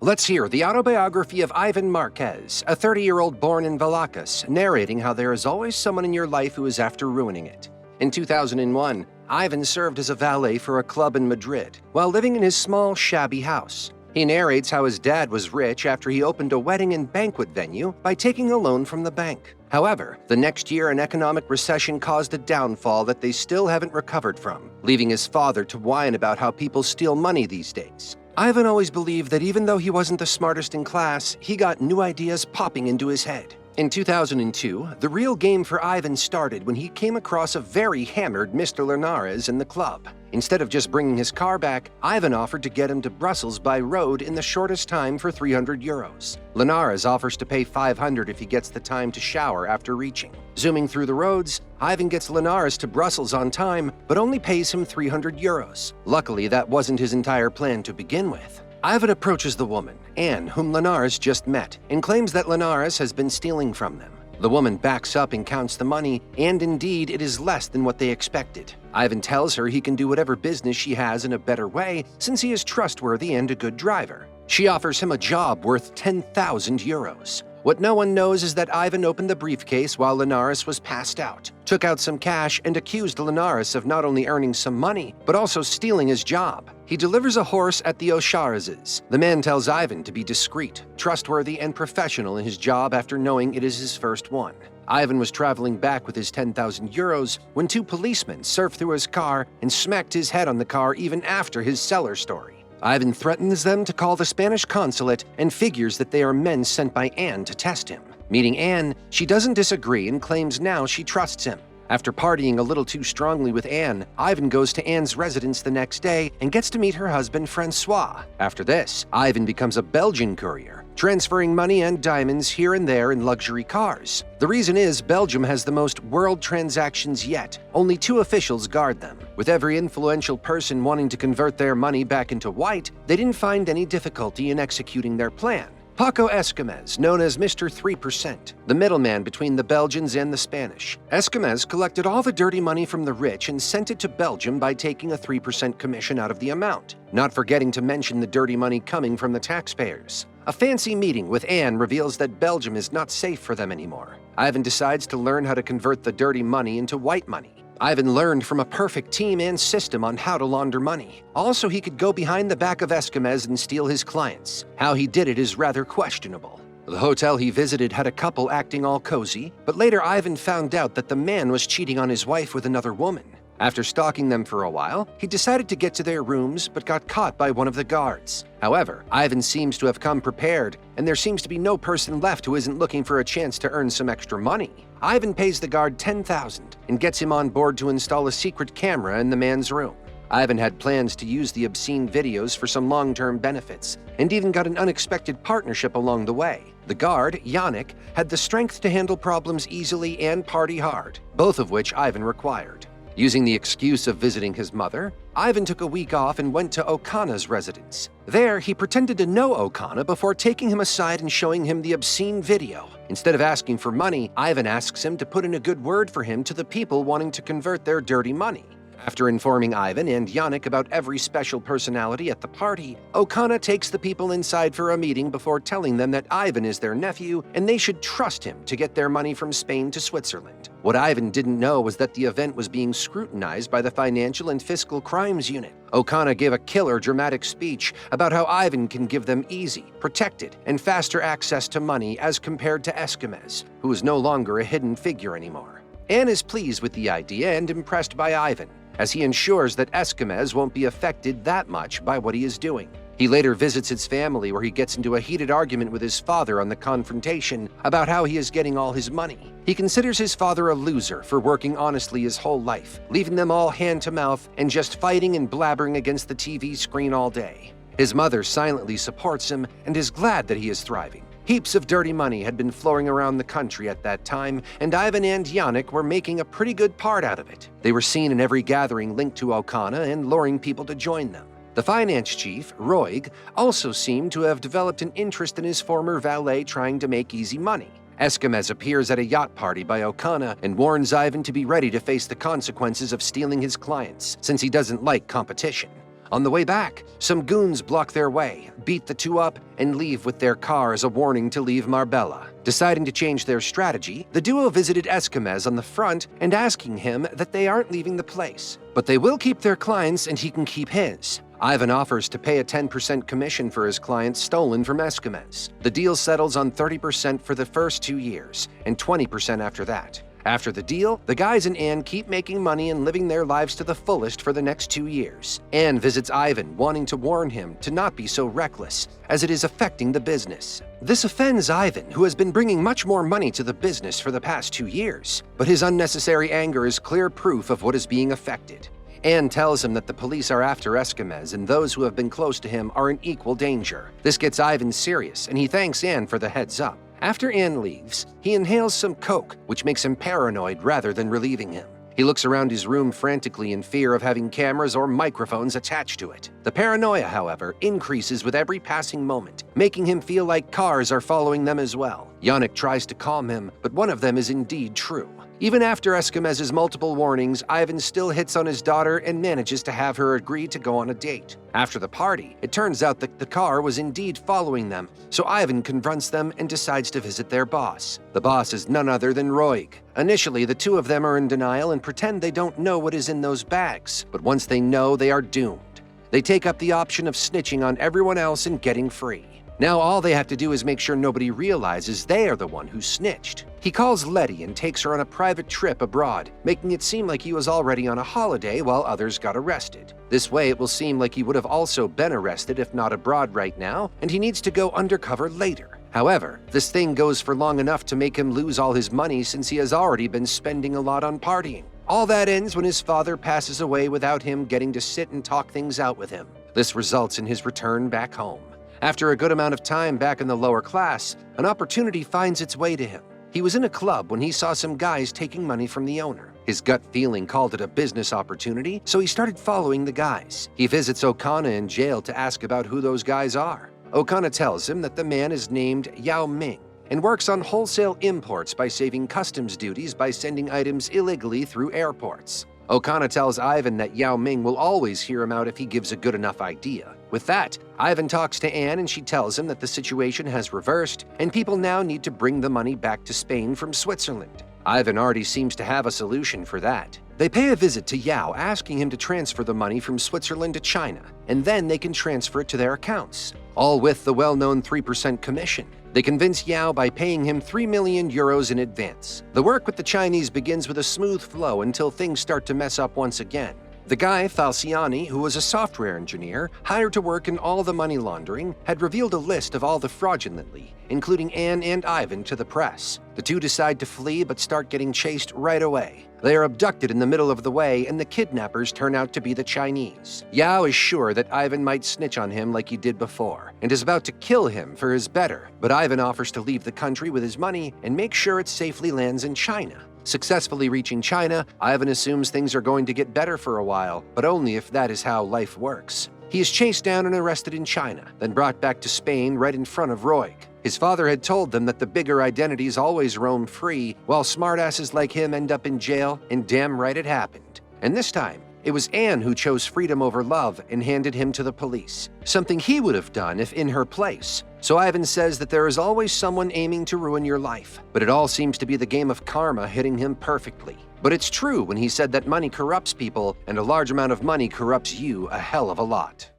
Let's hear the autobiography of Ivan Marquez, a 30-year-old born in Vallecas, narrating how there is always someone in your life who is after ruining it. In 2001, Ivan served as a valet for a club in Madrid while living in his small, shabby house. He narrates how his dad was rich after he opened a wedding and banquet venue by taking a loan from the bank. However, the next year an economic recession caused a downfall that they still haven't recovered from, leaving his father to whine about how people steal money these days. Ivan always believed that even though he wasn't the smartest in class, he got new ideas popping into his head. In 2002, the real game for Ivan started when he came across a very hammered Mr. Linares in the club. Instead of just bringing his car back, Ivan offered to get him to Brussels by road in the shortest time for 300 euros. Linares offers to pay 500 if he gets the time to shower after reaching. Zooming through the roads, Ivan gets Linares to Brussels on time, but only pays him 300 euros. Luckily, that wasn't his entire plan to begin with. Ivan approaches the woman, Anne, whom Linares just met, and claims that Linares has been stealing from them. The woman backs up and counts the money, and indeed, it is less than what they expected. Ivan tells her he can do whatever business she has in a better way since he is trustworthy and a good driver. She offers him a job worth 10,000 euros. What no one knows is that Ivan opened the briefcase while Linares was passed out, took out some cash, and accused Linares of not only earning some money, but also stealing his job. He delivers a horse at the O'Charazes. The man tells Ivan to be discreet, trustworthy, and professional in his job after knowing it is his first one. Ivan was traveling back with his 10,000 euros when two policemen surfed through his car and smacked his head on the car even after his cellar story. Ivan threatens them to call the Spanish consulate and figures that they are men sent by Anne to test him. Meeting Anne, she doesn't disagree and claims now she trusts him. After partying a little too strongly with Anne, Ivan goes to Anne's residence the next day and gets to meet her husband Francois. After this, Ivan becomes a Belgian courier, transferring money and diamonds here and there in luxury cars. The reason is Belgium has the most world transactions yet. Only 2 officials guard them. With every influential person wanting to convert their money back into white, they didn't find any difficulty in executing their plan. Paco Escamez, known as Mr. 3%, the middleman between the Belgians and the Spanish. Escamez collected all the dirty money from the rich and sent it to Belgium by taking a 3% commission out of the amount, not forgetting to mention the dirty money coming from the taxpayers. A fancy meeting with Anne reveals that Belgium is not safe for them anymore. Ivan decides to learn how to convert the dirty money into white money. Ivan learned from a perfect team and system on how to launder money. Also, he could go behind the back of Escamez and steal his clients. How he did it is rather questionable. The hotel he visited had a couple acting all cozy, but later Ivan found out that the man was cheating on his wife with another woman. After stalking them for a while, he decided to get to their rooms but got caught by one of the guards. However, Ivan seems to have come prepared, and there seems to be no person left who isn't looking for a chance to earn some extra money. Ivan pays the guard 10,000 and gets him on board to install a secret camera in the man's room. Ivan had plans to use the obscene videos for some long-term benefits, and even got an unexpected partnership along the way. The guard, Yannick, had the strength to handle problems easily and party hard, both of which Ivan required. Using the excuse of visiting his mother, Ivan took a week off and went to Okana's residence. There, he pretended to know Okana before taking him aside and showing him the obscene video. Instead of asking for money, Ivan asks him to put in a good word for him to the people wanting to convert their dirty money. After informing Ivan and Yannick about every special personality at the party, Okana takes the people inside for a meeting before telling them that Ivan is their nephew and they should trust him to get their money from Spain to Switzerland. What Ivan didn't know was that the event was being scrutinized by the Financial and Fiscal Crimes Unit. Okana gave a killer dramatic speech about how Ivan can give them easy, protected, and faster access to money as compared to Escamez, who is no longer a hidden figure anymore. Anne is pleased with the idea and impressed by Ivan, as he ensures that Escamez won't be affected that much by what he is doing. He later visits his family where he gets into a heated argument with his father on the confrontation about how he is getting all his money. He considers his father a loser for working honestly his whole life, leaving them all hand to mouth and just fighting and blabbering against the TV screen all day. His mother silently supports him and is glad that he is thriving. Heaps of dirty money had been flowing around the country at that time, and Ivan and Yannick were making a pretty good part out of it. They were seen in every gathering linked to Okana and luring people to join them. The finance chief, Roig, also seemed to have developed an interest in his former valet trying to make easy money. Escamez appears at a yacht party by Okana and warns Ivan to be ready to face the consequences of stealing his clients, since he doesn't like competition. On the way back, some goons block their way, beat the two up, and leave with their car as a warning to leave Marbella. Deciding to change their strategy, the duo visited Esquimez on the front and asking him that they aren't leaving the place, but they will keep their clients and he can keep his. Ivan offers to pay a 10% commission for his clients stolen from Esquimez. The deal settles on 30% for the first 2 years and 20% after that. After the deal, the guys and Anne keep making money and living their lives to the fullest for the next 2 years. Anne visits Ivan, wanting to warn him to not be so reckless, as it is affecting the business. This offends Ivan, who has been bringing much more money to the business for the past 2 years, but his unnecessary anger is clear proof of what is being affected. Anne tells him that the police are after Esquimez and those who have been close to him are in equal danger. This gets Ivan serious, and he thanks Anne for the heads up. After Anne leaves, he inhales some coke, which makes him paranoid rather than relieving him. He looks around his room frantically in fear of having cameras or microphones attached to it. The paranoia, however, increases with every passing moment, making him feel like cars are following them as well. Yannick tries to calm him, but one of them is indeed true. Even after Esquimez's multiple warnings, Ivan still hits on his daughter and manages to have her agree to go on a date. After the party, it turns out that the car was indeed following them, so Ivan confronts them and decides to visit their boss. The boss is none other than Roig. Initially, the two of them are in denial and pretend they don't know what is in those bags, but once they know, they are doomed. They take up the option of snitching on everyone else and getting free. Now all they have to do is make sure nobody realizes they are the one who snitched. He calls Letty and takes her on a private trip abroad, making it seem like he was already on a holiday while others got arrested. This way it will seem like he would have also been arrested if not abroad right now, and he needs to go undercover later. However, this thing goes for long enough to make him lose all his money since he has already been spending a lot on partying. All that ends when his father passes away without him getting to sit and talk things out with him. This results in his return back home. After a good amount of time back in the lower class, an opportunity finds its way to him. He was in a club when he saw some guys taking money from the owner. His gut feeling called it a business opportunity, so he started following the guys. He visits O'Connor in jail to ask about who those guys are. O'Connor tells him that the man is named Yao Ming and works on wholesale imports by saving customs duties by sending items illegally through airports. O'Connor tells Ivan that Yao Ming will always hear him out if he gives a good enough idea. With that, Ivan talks to Anne and she tells him that the situation has reversed and people now need to bring the money back to Spain from Switzerland. Ivan already seems to have a solution for that. They pay a visit to Yao, asking him to transfer the money from Switzerland to China, and then they can transfer it to their accounts, all with the well-known 3% commission. They convince Yao by paying him 3 million euros in advance. The work with the Chinese begins with a smooth flow until things start to mess up once again. The guy, Falciani, who was a software engineer, hired to work in all the money laundering, had revealed a list of all the fraudulently, including Anne and Ivan, to the press. The two decide to flee but start getting chased right away. They are abducted in the middle of the way and the kidnappers turn out to be the Chinese. Yao is sure that Ivan might snitch on him like he did before and is about to kill him for his better, but Ivan offers to leave the country with his money and make sure it safely lands in China. Successfully reaching China, Ivan assumes things are going to get better for a while, but only if that is how life works. He is chased down and arrested in China, then brought back to Spain right in front of Roig. His father had told them that the bigger identities always roam free, while smartasses like him end up in jail, and damn right it happened. And this time, it was Anne who chose freedom over love and handed him to the police, something he would have done if in her place. So Ivan says that there is always someone aiming to ruin your life, but it all seems to be the game of karma hitting him perfectly. But it's true when he said that money corrupts people, and a large amount of money corrupts you a hell of a lot.